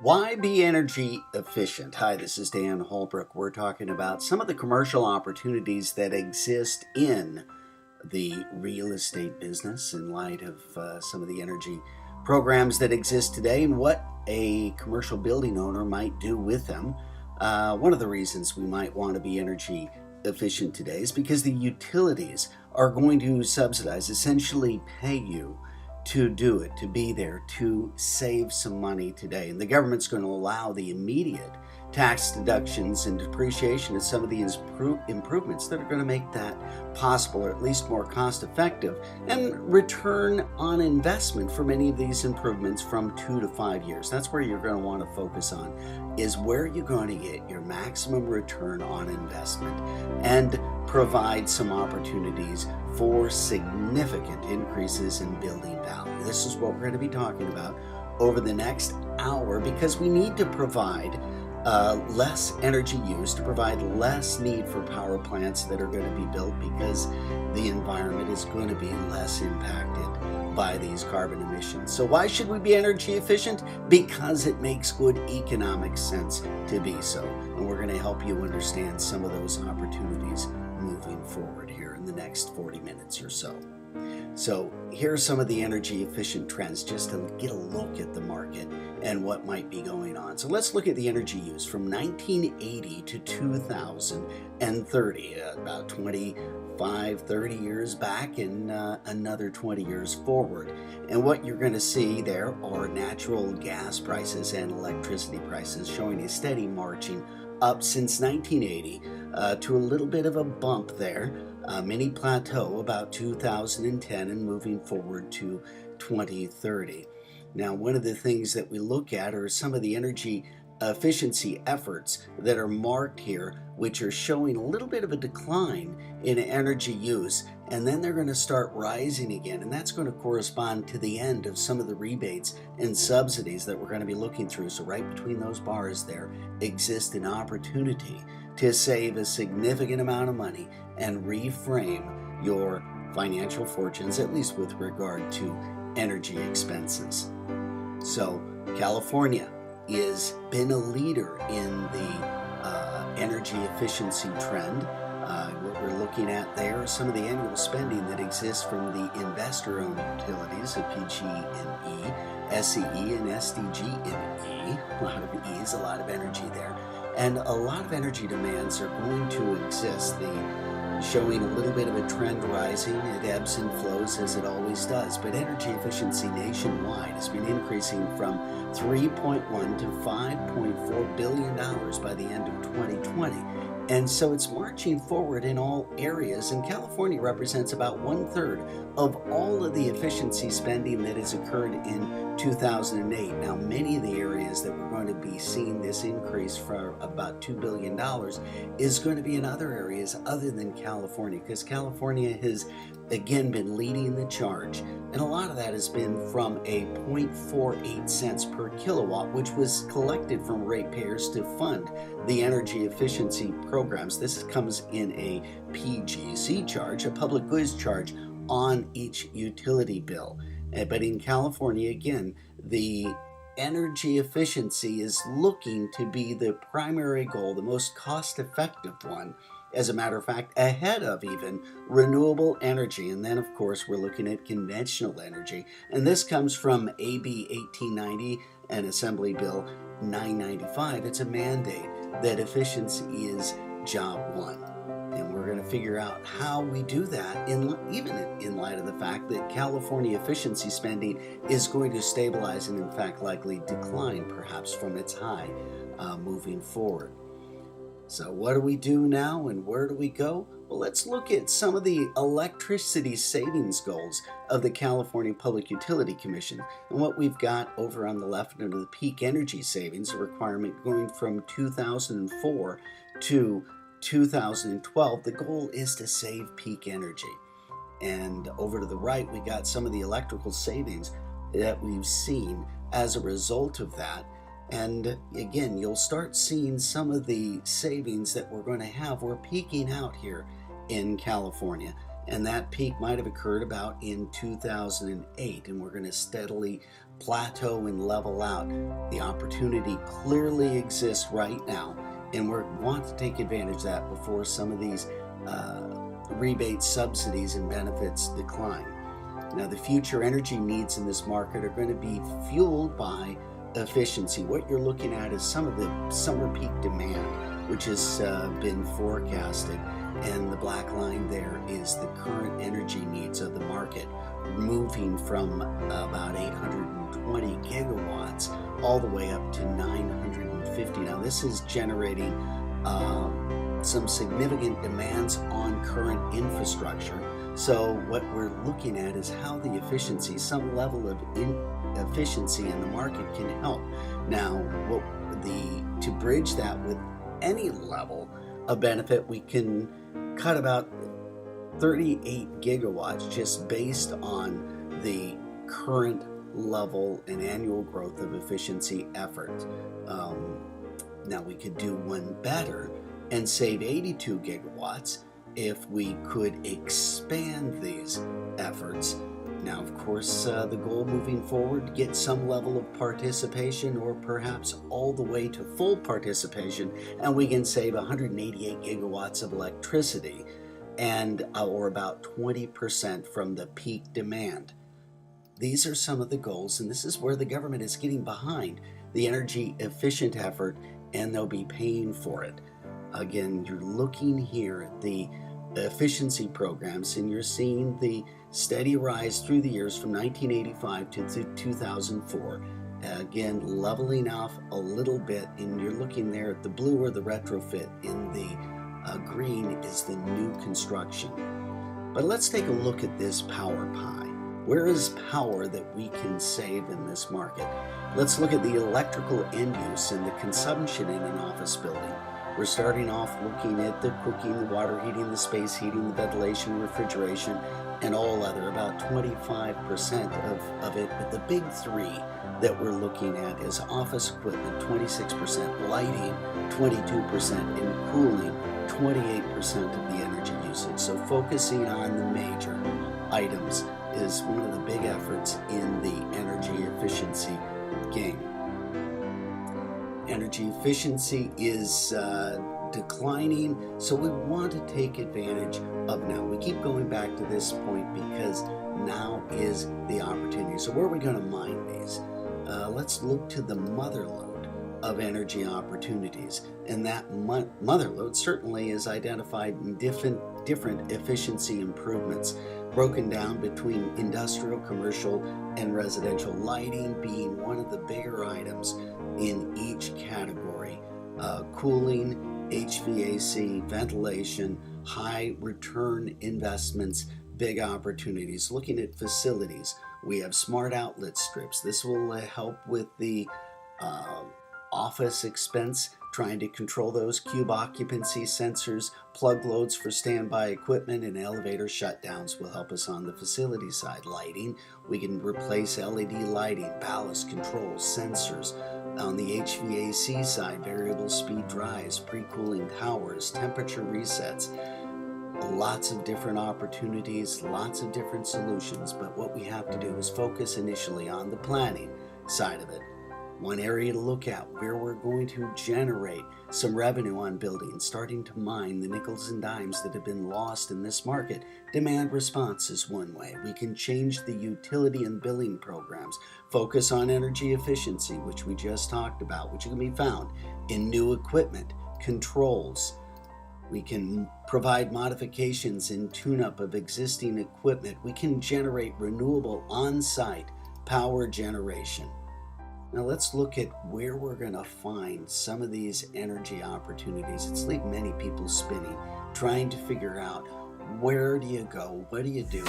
Why be energy efficient? Hi, this is Dan Holbrook. We're talking about some of the commercial opportunities that exist in the real estate business in light of some of the energy programs that exist today and what a commercial building owner might do with them. One of the reasons we might want to be energy efficient today is because the utilities are going to subsidize, essentially pay you to do it, to be there, to save some money today. And the government's going to allow the immediate tax deductions and depreciation of some of these improvements that are going to make that possible, or at least more cost effective, and return on investment for many of these improvements from 2 to 5 years. That's where you're going to want to focus on, is where you're going to get your maximum return on investment and provide some opportunities for significant increases in building value. This is what we're going to be talking about over the next hour, because we need to provide less energy use, to provide less need for power plants that are going to be built, because the environment is going to be less impacted by these carbon emissions. So why should we be energy efficient? Because it makes good economic sense to be so. And we're going to help you understand some of those opportunities moving forward here in the next 40 minutes or so. So here are some of the energy efficient trends, just to get a look at the market and what might be going on. So let's look at the energy use from 1980 to 2030, about 25-30 years back, and another 20 years forward. And what you're going to see there are natural gas prices and electricity prices showing a steady marching up since 1980 to a little bit of a bump there, mini plateau about 2010, and moving forward to 2030. Now, one of the things that we look at are some of the energy efficiency efforts that are marked here, which are showing a little bit of a decline in energy use, and then they're going to start rising again, and that's going to correspond to the end of some of the rebates and subsidies that we're going to be looking through. So right between those bars there exists an opportunity to save a significant amount of money and reframe your financial fortunes, at least with regard to energy expenses. So California has been a leader in the energy efficiency trend. What we're looking at there is some of the annual spending that exists from the investor-owned utilities of PG&E, SCE, and SDG&E. A lot of E's, a lot of energy there. And a lot of energy demands are going to exist. Showing a little bit of a trend rising. It ebbs and flows as it always does, but energy efficiency nationwide has been increasing from $3.1 to $5.4 billion by the end of 2020. And so it's marching forward in all areas, and California represents about 1/3 of all of the efficiency spending that has occurred in 2008. Now, many of the areas that we're going to be seeing this increase for about $2 billion is going to be in other areas other than California, because California has again been leading the charge, and a lot of that has been from a 0.48 cents per kilowatt, which was collected from ratepayers to fund the energy efficiency programs. This comes in a PGC charge, a public goods charge, on each utility bill. But in California, again, the energy efficiency is looking to be the primary goal, the most cost-effective one, as a matter of fact, ahead of even renewable energy. And then, of course, we're looking at conventional energy. And this comes from AB 1890 and Assembly Bill 995. It's a mandate that efficiency is job one. And we're going to figure out how we do that, even in light of the fact that California efficiency spending is going to stabilize and, in fact, likely decline perhaps from its high moving forward. So what do we do now, and where do we go? Well, let's look at some of the electricity savings goals of the California Public Utility Commission. And what we've got over on the left under the peak energy savings, a requirement going from 2004 to 2012, the goal is to save peak energy. And over to the right, we got some of the electrical savings that we've seen as a result of that. And again, you'll start seeing some of the savings that we're going to have. We're peaking out here in California. And that peak might have occurred about in 2008, and we're going to steadily plateau and level out. The opportunity clearly exists right now, and we want to take advantage of that before some of these rebates, subsidies, and benefits decline. Now, the future energy needs in this market are going to be fueled by efficiency. What you're looking at is some of the summer peak demand, which has been forecasted, and the black line there is the current energy needs of the market, moving from about 820 gigawatts all the way up to 950. Now, this is generating some significant demands on current infrastructure. So what we're looking at is how the efficiency, some level of efficiency in the market can help. Now, to bridge that with any level of benefit, we can cut about 38 gigawatts just based on the current level and annual growth of efficiency effort. Now, we could do one better and save 82 gigawatts if we could expand these efforts. Now, of course, the goal moving forward to get some level of participation, or perhaps all the way to full participation, and we can save 188 gigawatts of electricity, and or about 20% from the peak demand. These are some of the goals, and this is where the government is getting behind the energy efficient effort, and they'll be paying for it. Again, you're looking here at the efficiency programs, and you're seeing the steady rise through the years from 1985 to 2004. Again, leveling off a little bit, and you're looking there at the blue or the retrofit, in the green is the new construction. But let's take a look at this power pie. Where is power that we can save in this market? Let's look at the electrical end use and the consumption in an office building. We're starting off looking at the cooking, the water heating, the space heating, the ventilation, refrigeration, and all other, about 25% of it. But the big three that we're looking at is office equipment, 26%, lighting, 22%, and cooling, 28% of the energy usage. So focusing on the major items is one of the big efforts in the energy efficiency game. Energy efficiency is declining, so we want to take advantage of now. We keep going back to this point because now is the opportunity. So where are we going to mine these? Let's look to the mother lode of energy opportunities, and that mother lode certainly is identified in different efficiency improvements, broken down between industrial, commercial, and residential. Lighting being one of the bigger items in each category. Cooling, HVAC, ventilation, high return investments, big opportunities. Looking at facilities, we have smart outlet strips. This will help with the office expense, trying to control those cube occupancy sensors. Plug loads for standby equipment and elevator shutdowns will help us on the facility side. Lighting, we can replace LED lighting, ballast controls, sensors. On the HVAC side, variable speed drives, pre-cooling towers, temperature resets. Lots of different opportunities, lots of different solutions, but what we have to do is focus initially on the planning side of it. One area to look at where we're going to generate some revenue on buildings, starting to mine the nickels and dimes that have been lost in this market. Demand response is one way. We can change the utility and billing programs, focus on energy efficiency, which we just talked about, which can be found in new equipment, controls. We can provide modifications and tune-up of existing equipment. We can generate renewable on-site power generation. Now let's look at where we're going to find some of these energy opportunities. It's leaving many people spinning, trying to figure out, where do you go? What do you do?